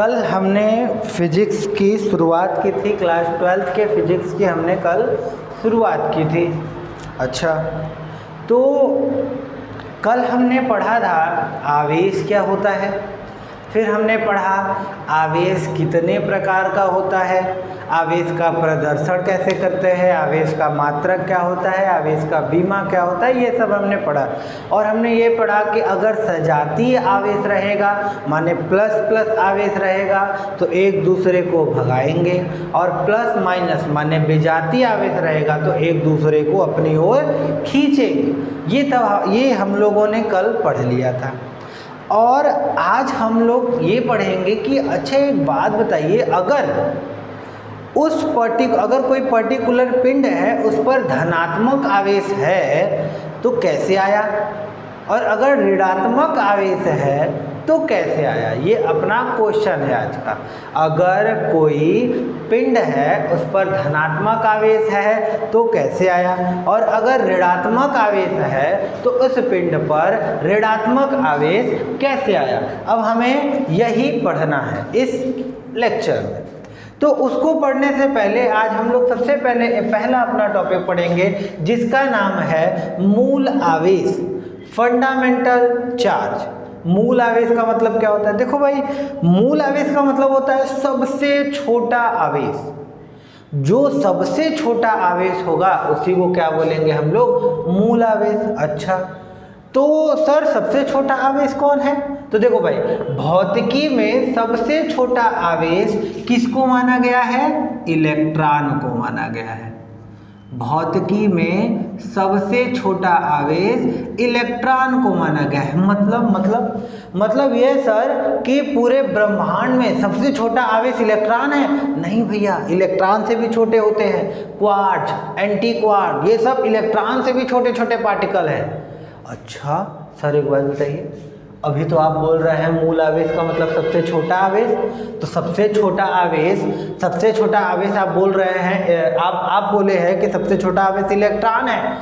कल हमने फिजिक्स की शुरुआत की थी, क्लास 12th के फिजिक्स की हमने कल शुरुआत की थी। अच्छा, तो कल हमने पढ़ा था आवेश क्या होता है, फिर हमने पढ़ा आवेश कितने प्रकार का होता है, आवेश का प्रदर्शन कैसे करते हैं, आवेश का मात्रक क्या होता है, आवेश का बीमा क्या होता है, ये सब हमने पढ़ा। और हमने ये पढ़ा कि अगर सजातीय आवेश रहेगा माने प्लस प्लस आवेश रहेगा तो एक दूसरे को भगाएंगे, और प्लस माइनस माने विजातीय आवेश रहेगा तो एक दूसरे को अपनी ओर खींचेंगे। ये हम लोगों ने कल पढ़ लिया था। और आज हम लोग ये पढ़ेंगे कि अच्छा एक बात बताइए, अगर कोई पर्टिकुलर पिंड है उस पर धनात्मक आवेश है तो कैसे आया, और अगर ऋणात्मक आवेश है तो कैसे आया। ये अपना क्वेश्चन है आज का। अगर कोई पिंड है उस पर धनात्मक आवेश है तो कैसे आया, और अगर ऋणात्मक आवेश है तो उस पिंड पर ऋणात्मक आवेश कैसे आया। अब हमें यही पढ़ना है इस लेक्चर में। तो उसको पढ़ने से पहले आज हम लोग सबसे पहला अपना टॉपिक पढ़ेंगे जिसका नाम है मूल आवेश, फंडामेंटल चार्ज। मूल आवेश का मतलब क्या होता है? देखो भाई, मूल आवेश का मतलब होता है सबसे छोटा आवेश। जो सबसे छोटा आवेश होगा उसी को क्या बोलेंगे हम लोग? मूल आवेश। अच्छा, तो सर सबसे छोटा आवेश कौन है? तो देखो भाई, भौतिकी में सबसे छोटा आवेश किसको माना गया है? इलेक्ट्रॉन को माना गया है। भौतिकी में सबसे छोटा आवेश इलेक्ट्रॉन को माना गया है। मतलब ये सर कि पूरे ब्रह्मांड में सबसे छोटा आवेश इलेक्ट्रॉन है? नहीं भैया, इलेक्ट्रॉन से भी छोटे होते हैं। क्वार्ट्ज, एंटी क्वार्ट्ज, ये सब इलेक्ट्रॉन से भी छोटे छोटे पार्टिकल हैं। अच्छा सर एक बात बताइए, अभी तो आप बोल रहे हैं मूल आवेश का मतलब सबसे छोटा आवेश, तो सबसे छोटा आवेश आप बोल रहे हैं, आप बोले हैं कि सबसे छोटा आवेश इलेक्ट्रॉन है,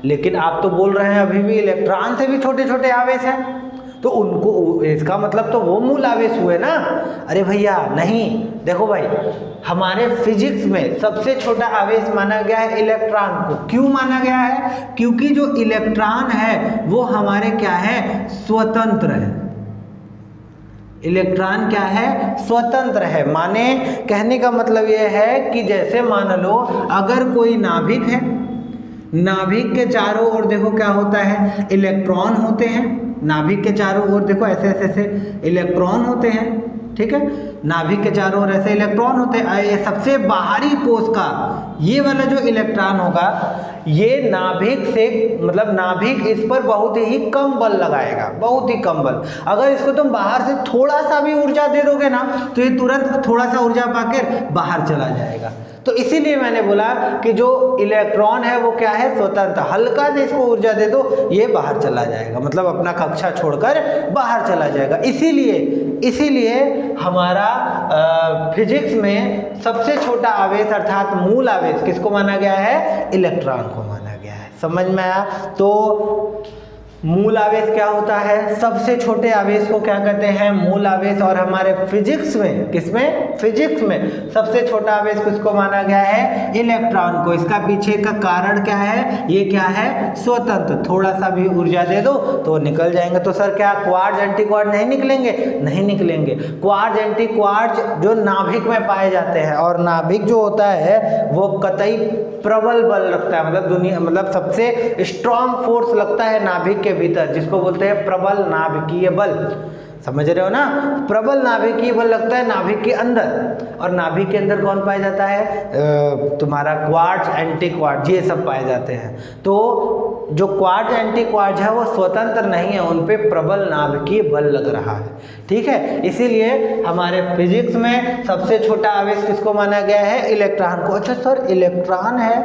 लेकिन आप तो बोल रहे हैं अभी भी इलेक्ट्रॉन से भी छोटे छोटे आवेश हैं, तो उनको इसका मतलब तो वो मूल आवेश हुए ना। अरे भैया नहीं, देखो भाई, हमारे फिजिक्स में सबसे छोटा आवेश माना गया है इलेक्ट्रॉन को। क्यों माना गया है? क्योंकि जो इलेक्ट्रॉन है वो हमारे क्या है? स्वतंत्र है। इलेक्ट्रॉन क्या है? स्वतंत्र है। माने कहने का मतलब ये है कि जैसे मान लो अगर कोई नाभिक है, नाभिक के चारों ओर देखो क्या होता है? इलेक्ट्रॉन होते हैं। नाभिक के चारों ओर देखो ऐसे ऐसे इलेक्ट्रॉन होते हैं, ठीक है? नाभिक के चारों ओर ऐसे इलेक्ट्रॉन होते हैं। ये सबसे बाहरी कोश का ये वाला जो इलेक्ट्रॉन होगा, ये नाभिक से मतलब नाभिक इस पर बहुत ही कम बल लगाएगा, बहुत ही कम बल। अगर इसको तुम बाहर से थोड़ा सा भी ऊर्जा दे दोगे ना तो ये तुरंत थोड़ा सा ऊर्जा पाकर बाहर चला जाएगा। तो इसीलिए मैंने बोला कि जो इलेक्ट्रॉन है वो क्या है? स्वतंत्र। हल्का से इसको ऊर्जा दे दो ये बाहर चला जाएगा, मतलब अपना कक्षा छोड़कर बाहर चला जाएगा। इसीलिए हमारा फिजिक्स में सबसे छोटा आवेश अर्थात मूल आवेश किसको माना गया है? इलेक्ट्रॉन को माना गया है। समझ में आया? तो मूल आवेश क्या होता है? सबसे छोटे आवेश को क्या कहते हैं? मूल आवेश। और हमारे फिजिक्स में, किसमें? फिजिक्स में सबसे छोटा आवेश किसको माना गया है? इलेक्ट्रॉन को। इसका पीछे का कारण क्या है? ये क्या है? स्वतंत्र। थोड़ा सा भी ऊर्जा दे दो तो निकल जाएंगे। तो सर क्या क्वार्ट्ज एंटी क्वार्ट्ज नहीं निकलेंगे? नहीं निकलेंगे। क्वार्ट्ज एंटी क्वार्ट्ज जो नाभिक में पाए जाते हैं, और नाभिक जो होता है वो कतई प्रबल बल रखता है, मतलब सबसे स्ट्रॉन्ग फोर्स लगता है नाभिक के भीतर, जिसको बोलते हैं प्रबल नाभिकीय बल। समझ रहे हो ना? प्रबल नाभिकीय बल लगता है नाभिक के अंदर। और नाभिक के अंदर कौन पाया जाता है? तुम्हारा क्वार्ट्ज, एंटी क्वार्ट्ज, ये सब पाए जाते हैं। तो जो क्वार्ट्ज एंटी क्वार्ट्ज है वो स्वतंत्र नहीं है, उन पे प्रबल नाभिकीय बल लग रहा है, ठीक है? इसीलिए हमारे फिजिक्स में सबसे छोटा आवेश किसको माना गया है? इलेक्ट्रॉन को। अच्छा सर, इलेक्ट्रॉन है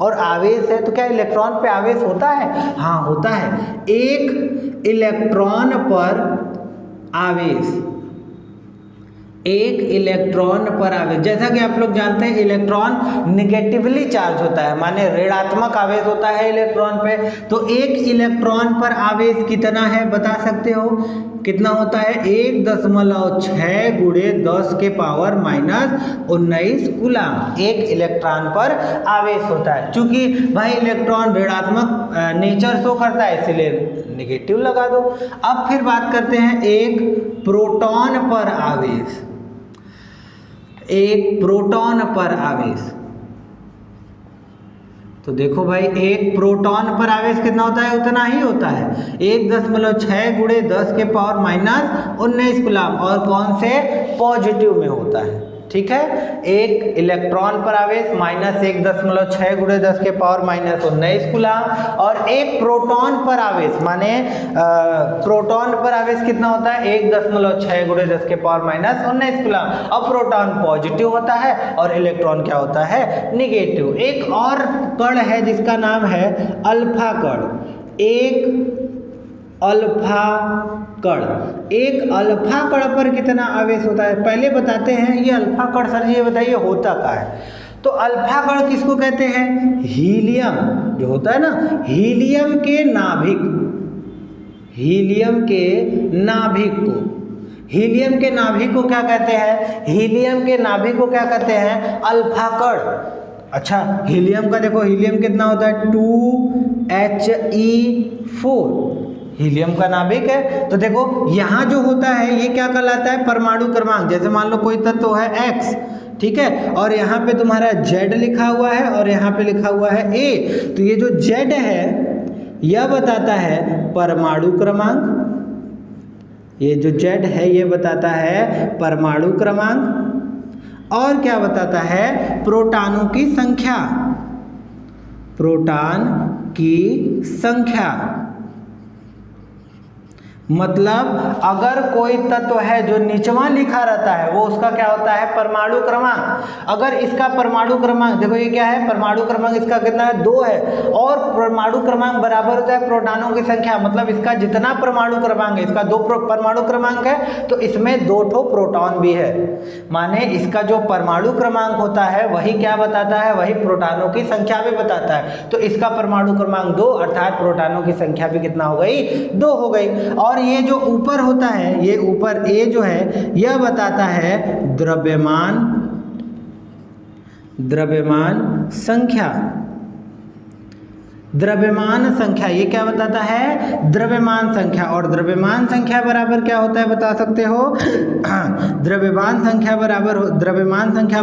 और आवेश है, तो क्या इलेक्ट्रॉन पे आवेश होता है? हाँ होता है। एक इलेक्ट्रॉन पर आवेश, एक इलेक्ट्रॉन पर आवेश, जैसा कि आप लोग जानते हैं इलेक्ट्रॉन निगेटिवली चार्ज होता है, माने ऋणात्मक आवेश होता है इलेक्ट्रॉन पे। तो एक इलेक्ट्रॉन पर आवेश कितना है बता सकते हो? कितना होता है 1.6 गुणे 10 के पावर -19 कूलम एक इलेक्ट्रॉन पर आवेश होता है। क्योंकि भाई इलेक्ट्रॉन ऋणात्मक नेचर शो करता है इसलिए नेगेटिव लगा दो। अब फिर बात करते हैं एक प्रोटॉन पर आवेश, एक प्रोटॉन पर आवेश। तो देखो भाई एक प्रोटॉन पर आवेश कितना होता है, उतना ही होता है 1.6 गुणे 10 के पावर -19 कूलम, और कौन से पॉजिटिव में होता है। ठीक है, एक इलेक्ट्रॉन पर आवेश -1.6 गुणे 10 के पावर -19 कूलम, और एक प्रोटॉन पर आवेश माने प्रोटॉन पर आवेश कितना होता है 1.6 गुणे 10 के पावर -19 कूलम। अब प्रोटॉन पॉजिटिव होता है और इलेक्ट्रॉन क्या होता है निगेटिव। एक और कण है जिसका नाम है अल्फा कण। एक अल्फा कण, एक अल्फा कण पर कितना आवेश होता है पहले बताते हैं। ये अल्फा कण सर जी ये बताइए होता क्या है। तो अल्फा कण किसको कहते हैं, हीलियम जो होता है ना, हीलियम के नाभिक, हीलियम के नाभिक को, हीलियम के नाभिक को क्या कहते हैं, हीलियम के नाभिक को क्या कहते हैं अल्फा कण। अच्छा हीलियम का देखो, हीलियम कितना होता है 2He4, हीलियम का नाभिक है। तो देखो यहाँ जो होता है ये क्या कहलाता है परमाणु क्रमांक। जैसे मान लो कोई तत्व है X, ठीक है, और यहाँ पे तुम्हारा Z लिखा हुआ है और यहाँ पे लिखा हुआ है A, तो ये जो Z है यह बताता है परमाणु क्रमांक, ये जो Z है ये बताता है परमाणु क्रमांक, और क्या बताता है प्रोटॉनों की संख्या, प्रोटॉन की संख्या। मतलब अगर कोई तत्व है जो निचवा लिखा रहता है वो उसका क्या होता है परमाणु क्रमांक। अगर इसका परमाणु क्रमांक देखो ये क्या है, परमाणु क्रमांक इसका कितना है 2 है, और परमाणु क्रमांक बराबर होता है प्रोटॉनों की संख्या। मतलब इसका जितना परमाणु क्रमांक है, इसका 2 परमाणु क्रमांक है तो इसमें 2 ठो प्रोटॉन भी है। माने इसका जो परमाणु क्रमांक होता है वही क्या बताता है, वही प्रोटॉनों की संख्या भी बताता है। तो इसका परमाणु क्रमांक 2 अर्थात प्रोटॉनों की संख्या भी कितना हो गई 2 हो गई। और ये जो ऊपर होता है, ये ऊपर ए जो है यह बताता है द्रव्यमान, द्रव्यमान संख्या, द्रव्यमान संख्या ये क्या बताता है द्रव्यमान संख्या। और द्रव्यमान संख्या बराबर क्या होता है बता सकते हो द्रव्यमान संख्या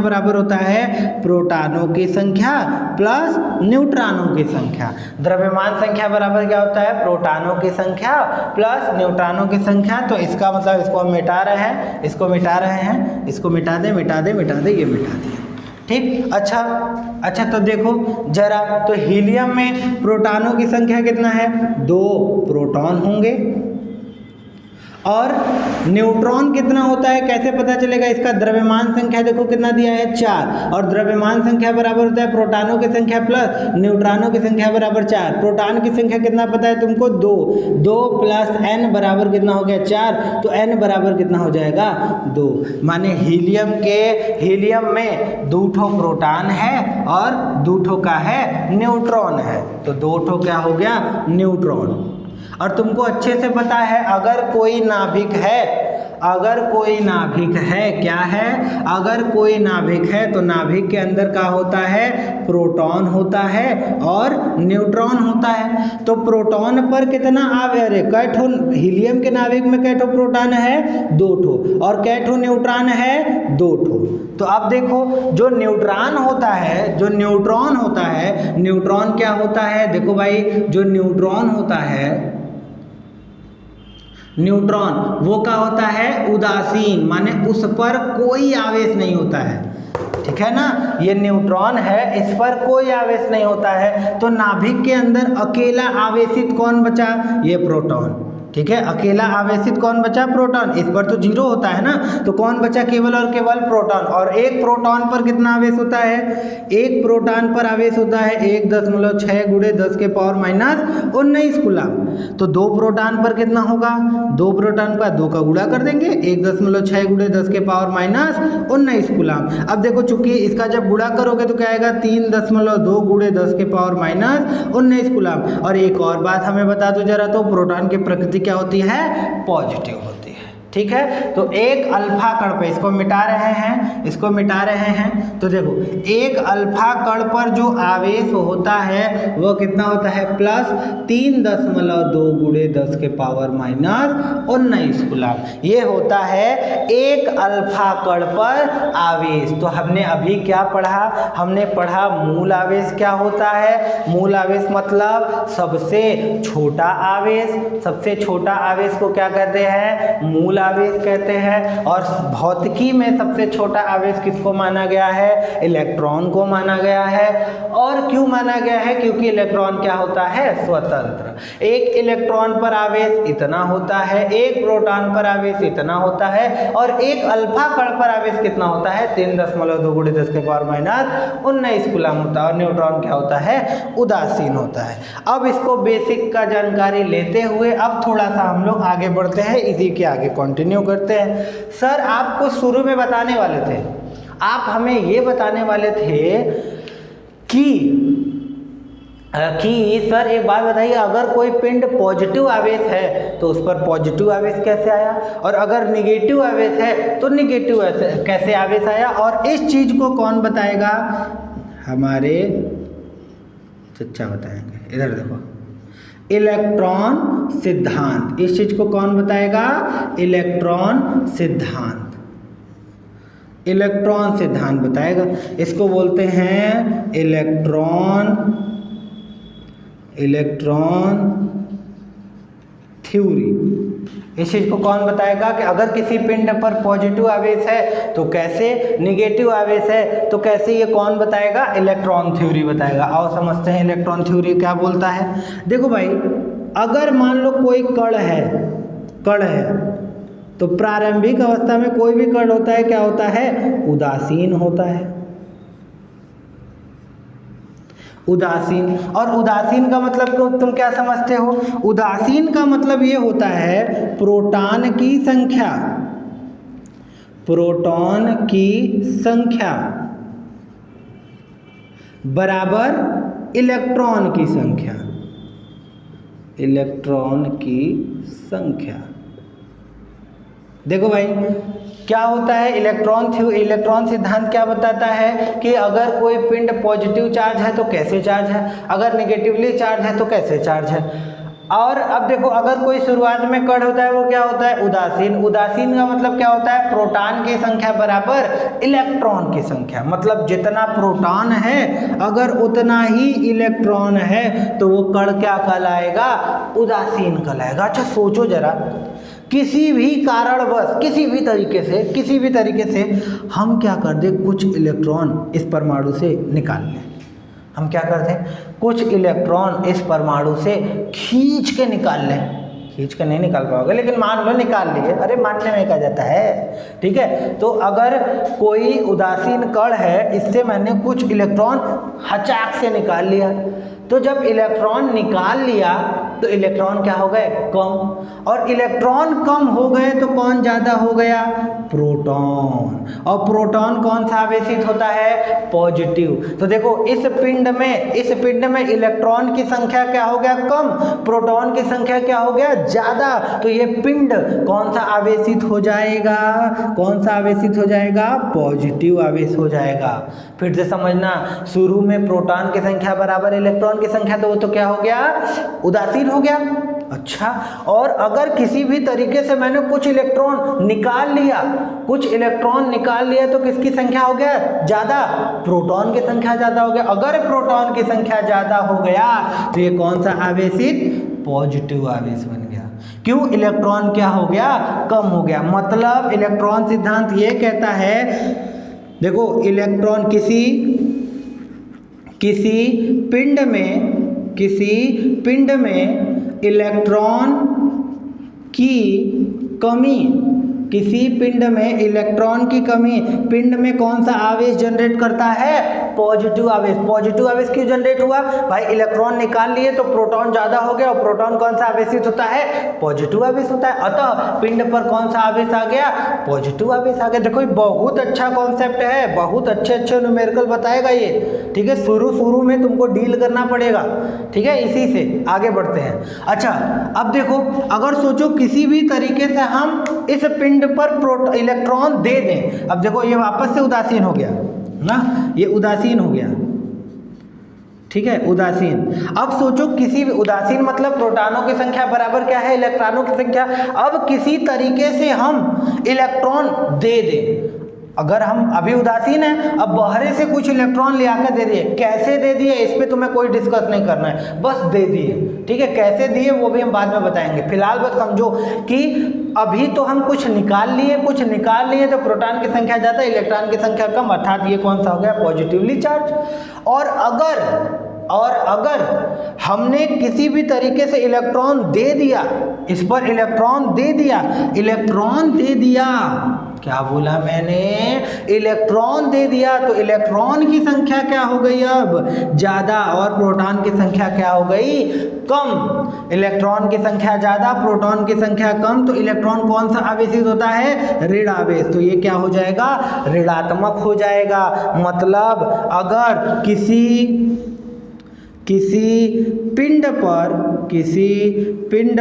बराबर होता है प्रोटॉनों की संख्या प्लस न्यूट्रॉनों की संख्या। द्रव्यमान संख्या बराबर क्या होता है प्रोटॉनों की संख्या प्लस न्यूट्रॉनों की संख्या। तो इसका मतलब इसको हम मिटा रहे हैं, इसको मिटा रहे हैं, इसको मिटा दे, ये मिटा दिया। ठीक, अच्छा तो देखो जरा, तो हीलियम में प्रोटॉनों की संख्या कितना है 2 प्रोटॉन होंगे, और न्यूट्रॉन कितना होता है कैसे पता चलेगा, इसका द्रव्यमान संख्या देखो कितना दिया है 4, और द्रव्यमान संख्या बराबर होता है प्रोटॉनों की संख्या प्लस न्यूट्रॉनों की संख्या बराबर 4। प्रोटॉन की संख्या कितना पता है तुमको 2 प्लस n बराबर कितना हो गया 4, तो n बराबर कितना हो जाएगा 2। माने हीलियम में 2 ठो प्रोटॉन है और 2 ठो का है न्यूट्रॉन है, तो 2 ठो क्या हो गया न्यूट्रॉन। और तुमको अच्छे से पता है अगर कोई नाभिक है, क्या है, अगर कोई नाभिक है तो नाभिक के अंदर क्या होता है प्रोटॉन होता है और न्यूट्रॉन होता है। तो प्रोटॉन पर कितना कै ठो, हीलियम के नाभिक में कै ठो प्रोटॉन है 2 ठो, और कै ठो न्यूट्रॉन है 2 ठो। तो अब देखो जो न्यूट्रॉन होता है, जो न्यूट्रॉन होता है, न्यूट्रॉन क्या होता है देखो भाई, जो न्यूट्रॉन होता है, न्यूट्रॉन वो क्या होता है उदासीन, माने उस पर कोई आवेश नहीं होता है। ठीक है ना, ये न्यूट्रॉन है, इस पर कोई आवेश नहीं होता है। तो नाभिक के अंदर अकेला आवेशित कौन बचा, ये प्रोटॉन। ठीक है, अकेला आवेशित कौन बचा प्रोटॉन, इस पर तो 0 होता है ना, तो कौन बचा केवल और केवल प्रोटॉन। और एक प्रोटॉन पर कितना आवेश होता है, एक प्रोटॉन पर आवेश होता है 1.6 गुणे 10 के पावर -19 कूलम। तो 2 प्रोटॉन पर कितना होगा, 2 प्रोटॉन पर 2 का गुणा कर देंगे, 1.6 गुणे 10 के पावर -19 कूलम। अब देखो चूंकि इसका जब गुणा करोगे तो क्या आएगा 3.2 गुणे 10 के पावर -19 कूलम। और एक और बात हमें बता दो जरा, तो प्रोटॉन की प्रकृति क्या होती है, पॉजिटिव होती है। ठीक है, तो एक अल्फा कण पे इसको मिटा रहे हैं, इसको मिटा रहे हैं, तो देखो एक अल्फा कण पर जो आवेश होता है वो कितना होता है, प्लस 3.2 गुणे 10 के पावर माइनस 19 कूलम। ये होता है एक अल्फा कण पर आवेश। तो हमने अभी क्या पढ़ा, हमने पढ़ा मूल आवेश क्या होता है। मूल आवेश मतलब सबसे छोटा आवेश, सबसे छोटा आवेश को क्या कहते हैं, मूल आवेश कहते हैं। और भौतिकी में सबसे छोटा आवेश किसको माना गया है, इलेक्ट्रॉन को माना गया है। और क्यों माना गया है, क्योंकि इलेक्ट्रॉन क्या होता है, स्वतंत्र। एक इलेक्ट्रॉन पर आवेश इतना होता है, एक प्रोटॉन पर आवेश इतना होता है, और एक अल्फा कण पर आवेश कितना होता है, 3.2 गुणे 10 के पावर माइनस 19 कूलम होता है। और न्यूट्रॉन क्या होता है, उदासीन होता है। अब इसको बेसिक का जानकारी लेते हुए अब थोड़ा सा हम लोग आगे बढ़ते हैं, इसी के आगे कंटिन्यू करते हैं। सर आपको शुरू में बताने वाले थे, आप हमें ये बताने वाले थे कि सर एक बात बताइए, अगर कोई पिंड पॉजिटिव आवेश है तो उस पर पॉजिटिव आवेश कैसे आया, और अगर निगेटिव आवेश है तो निगेटिव कैसे आवेश आया। और इस चीज़ को कौन बताएगा, हमारे चचा बताएंगे। इधर देखो, इलेक्ट्रॉन सिद्धांत, इस चीज को कौन बताएगा, इलेक्ट्रॉन सिद्धांत, इलेक्ट्रॉन सिद्धांत बताएगा। इसको बोलते हैं इलेक्ट्रॉन थ्योरी। इस चीज को कौन बताएगा कि अगर किसी पिंड पर पॉजिटिव आवेश है तो कैसे, निगेटिव आवेश है तो कैसे, ये कौन बताएगा, इलेक्ट्रॉन थ्योरी बताएगा। आओ समझते हैं इलेक्ट्रॉन थ्योरी क्या बोलता है। देखो भाई, अगर मान लो कोई कण है तो प्रारंभिक अवस्था में कोई भी कण होता है क्या होता है, उदासीन होता है, उदासीन। और उदासीन का मतलब तुम क्या समझते हो, उदासीन का मतलब ये होता है प्रोटॉन की संख्या बराबर इलेक्ट्रॉन की संख्या। देखो भाई क्या होता है, इलेक्ट्रॉन सिद्धांत क्या बताता है कि अगर कोई पिंड पॉजिटिव चार्ज है तो कैसे चार्ज है, अगर निगेटिवली चार्ज है तो कैसे चार्ज है। और अब देखो, अगर कोई शुरुआत में कण होता है वो क्या होता है, उदासीन। उदासीन का मतलब क्या होता है, प्रोटॉन की संख्या बराबर इलेक्ट्रॉन की संख्या। मतलब जितना प्रोटॉन है अगर उतना ही इलेक्ट्रॉन है तो वो कण क्या कहलाएगा, उदासीन कहलाएगा। अच्छा सोचो जरा, किसी भी कारणवश किसी भी तरीके से हम क्या कर दें, कुछ इलेक्ट्रॉन इस परमाणु से निकाल लें। हम क्या करते हैं, कुछ इलेक्ट्रॉन इस परमाणु से खींच के निकाल लें। खींच के नहीं निकाल पाओगे, लेकिन मान लो निकाल लिए, अरे मानने में क्या जाता है, ठीक है। तो अगर कोई उदासीन कण है, इससे मैंने कुछ इलेक्ट्रॉन हचाक से निकाल लिया, तो जब इलेक्ट्रॉन निकाल लिया तो इलेक्ट्रॉन क्या हो गए, कम। और इलेक्ट्रॉन कम हो गए तो कौन ज़्यादा हो गया, प्रोटॉन। और प्रोटॉन कौन सा आवेशित होता है, पॉजिटिव। तो देखो इस पिंड में इलेक्ट्रॉन की संख्या क्या हो गया, कम, प्रोटॉन की संख्या क्या हो गया, ज़्यादा। तो ये पिंड कौन सा आवेशित हो जाएगा, पॉजिटिव आवेश हो जाएगा। फिर से समझना, शुरू में प्रोटॉन की संख्या बराबर इलेक्ट्रॉन की संख्या, तो वो तो क्या हो गया, उदासीन हो गया। अच्छा, और अगर किसी भी तरीके से मैंने कुछ इलेक्ट्रॉन निकाल लिया तो किसकी संख्या हो गया, ज्यादा, प्रोटॉन की संख्या ज्यादा हो गया। अगर प्रोटॉन की संख्या ज्यादा हो गया तो ये कौन सा आवेशित, पॉजिटिव आवेश बन गया। क्यों, इलेक्ट्रॉन क्या हो गया, कम हो गया। मतलब इलेक्ट्रॉन सिद्धांत ये कहता है, देखो इलेक्ट्रॉन किसी पिंड में इलेक्ट्रॉन की किसी पिंड में इलेक्ट्रॉन की कमी पिंड में कौन सा आवेश जनरेट करता है? पॉजिटिव आवेश। पॉजिटिव आवेश क्यों जनरेट हुआ भाई? इलेक्ट्रॉन निकाल लिए तो प्रोटॉन ज्यादा हो गया, और प्रोटॉन कौन सा आवेशित होता है? पॉजिटिव आवेश होता है। अतः पिंड पर कौन सा आवेश आ गया? पॉजिटिव आवेश आ गया। देखो ये बहुत अच्छा कॉन्सेप्ट है, बहुत अच्छे अच्छे न्यूमेरिकल बताएगा ये, ठीक है। शुरू में तुमको डील करना पड़ेगा, ठीक है। इसी से आगे बढ़ते हैं। अच्छा अब देखो, अगर सोचो किसी भी तरीके से हम इस पिंड पर इलेक्ट्रॉन दे दें, अब देखो ये वापस से उदासीन हो गया ना, ये उदासीन हो गया, ठीक है, उदासीन। अब सोचो किसी भी उदासीन मतलब प्रोटॉनों की संख्या बराबर क्या है? इलेक्ट्रॉनों की संख्या। अब किसी तरीके से हम इलेक्ट्रॉन दे दें, अगर हम अभी उदासीन हैं, अब बाहर से कुछ इलेक्ट्रॉन ले आकर दे दिए, कैसे दे दिए इस पे तुम्हें कोई डिस्कस नहीं करना है, बस दे दिए, ठीक है। कैसे दिए वो भी हम बाद में बताएंगे, फिलहाल बस समझो कि अभी तो हम कुछ निकाल लिए तो प्रोटॉन की संख्या ज़्यादा, इलेक्ट्रॉन की संख्या कम, अर्थात ये कौन सा हो गया? Positively charge. और अगर हमने किसी भी तरीके से इलेक्ट्रॉन दे दिया, इस पर इलेक्ट्रॉन दे दिया, क्या बोला मैंने? इलेक्ट्रॉन दे दिया, तो इलेक्ट्रॉन की संख्या क्या हो गई? अब ज़्यादा, और प्रोटॉन की संख्या क्या हो गई? कम। इलेक्ट्रॉन की संख्या ज़्यादा, प्रोटॉन की संख्या कम, तो इलेक्ट्रॉन कौन सा आवेशित होता है? ऋण आवेश। तो ये क्या हो जाएगा? ऋणात्मक हो जाएगा। मतलब अगर किसी पिंड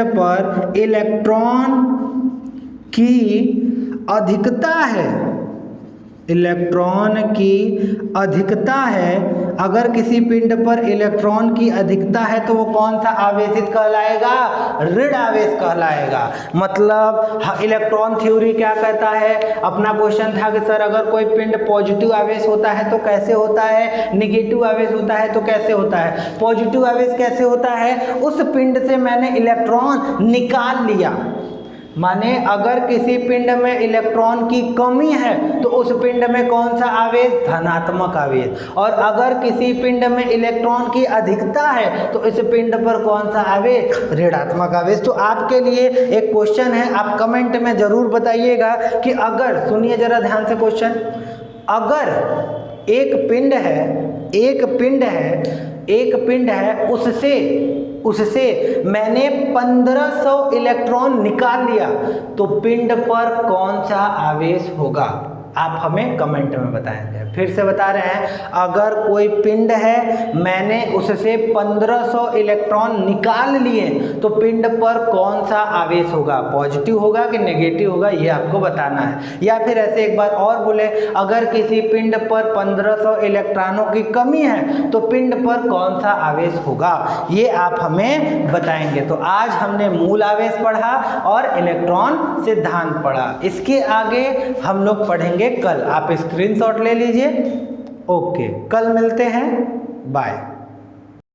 पर इलेक्ट्रॉन की अधिकता है, अगर किसी पिंड पर इलेक्ट्रॉन की अधिकता है तो वो कौन सा आवेशित कहलाएगा? ऋण आवेश कहलाएगा। मतलब इलेक्ट्रॉन थ्योरी क्या कहता है? अपना क्वेश्चन था कि सर अगर कोई पिंड पॉजिटिव आवेश होता है तो कैसे होता है, निगेटिव आवेश होता है तो कैसे होता है। पॉजिटिव आवेश कैसे होता है? उस पिंड से मैंने इलेक्ट्रॉन निकाल लिया, माने अगर किसी पिंड में इलेक्ट्रॉन की कमी है तो उस पिंड में कौन सा आवेश? धनात्मक आवेश। और अगर किसी पिंड में इलेक्ट्रॉन की अधिकता है तो इस पिंड पर कौन सा आवेश? ऋणात्मक आवेश। तो आपके लिए एक क्वेश्चन है, आप कमेंट में जरूर बताइएगा कि अगर, सुनिए जरा ध्यान से क्वेश्चन, अगर एक पिंड है उससे मैंने 1500 इलेक्ट्रॉन निकाल लिया तो पिंड पर कौन सा आवेश होगा? आप हमें कमेंट में बताएंगे। फिर से बता रहे हैं, अगर कोई पिंड है, मैंने उससे 1500 इलेक्ट्रॉन निकाल लिए तो पिंड पर कौन सा आवेश होगा? पॉजिटिव होगा कि नेगेटिव होगा, ये आपको बताना है। या फिर ऐसे एक बार और बोले, अगर किसी पिंड पर 1500 इलेक्ट्रॉनों की कमी है तो पिंड पर कौन सा आवेश होगा, ये आप हमें बताएंगे। तो आज हमने मूल आवेश पढ़ा और इलेक्ट्रॉन सिद्धांत पढ़ा। इसके आगे हम लोग पढ़ेंगे कल। आप स्क्रीनशॉट ले लीजिए। ओके, कल मिलते हैं, बाय।